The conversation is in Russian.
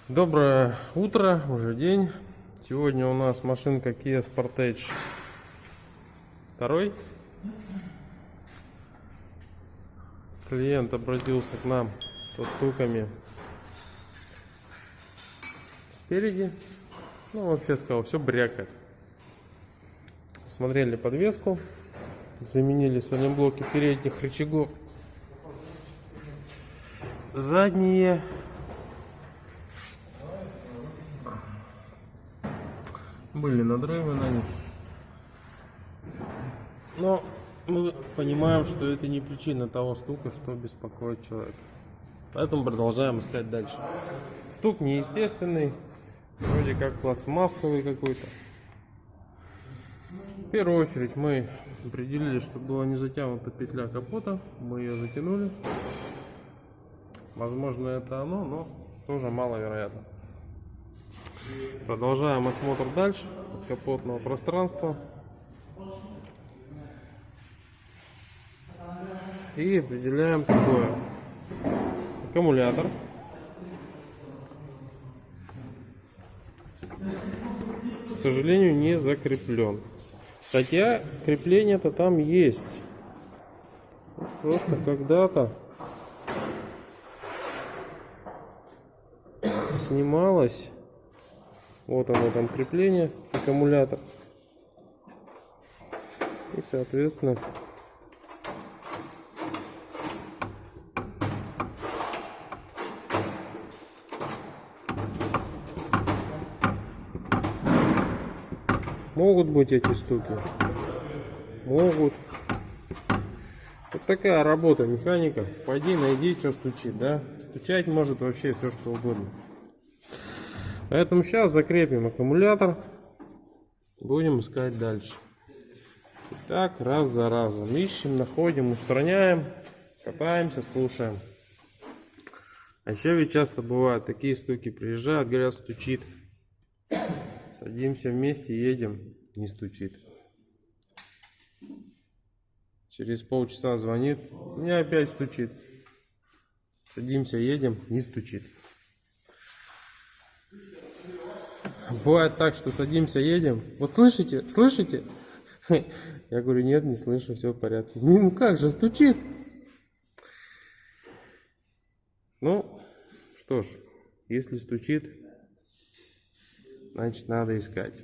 Доброе утро, уже день. Сегодня у нас машинка Kia Sportage 2. Клиент обратился к нам со стуками спереди. Ну, вообще сказал, все брякает. Смотрели подвеску, заменили сайлентблоки передних рычагов. Задние. Были надрывы на них. Но мы понимаем, что это не причина того стука, что беспокоит человека. Поэтому продолжаем искать дальше. Стук неестественный, вроде как пластмассовый какой-то. В первую очередь мы определили, что была не затянута петля капота. Мы ее затянули. Возможно, это оно, но тоже маловероятно. Продолжаем осмотр дальше капотного пространства. И определяем такое. Аккумулятор. К сожалению, не закреплен. Хотя крепление-то там есть. Просто когда-то снималось. Вот оно там крепление, аккумулятор. И соответственно могут быть эти стуки. Могут. Вот такая работа механика. Пойди найди, что стучит, да? Стучать может вообще все что угодно. Поэтому сейчас закрепим аккумулятор. Будем искать дальше. Так, раз за разом. Ищем, находим, устраняем. Катаемся, слушаем. А еще ведь часто бывают такие стуки. Приезжают, говорят, стучит. Садимся вместе, едем. Не стучит. Через полчаса звонит. У меня опять стучит. Садимся, едем. Не стучит. Бывает так, что садимся, едем. Вот слышите? Слышите? Я говорю, нет, не слышу, все в порядке. Ну как же, стучит. Ну, что ж, если стучит, значит надо искать.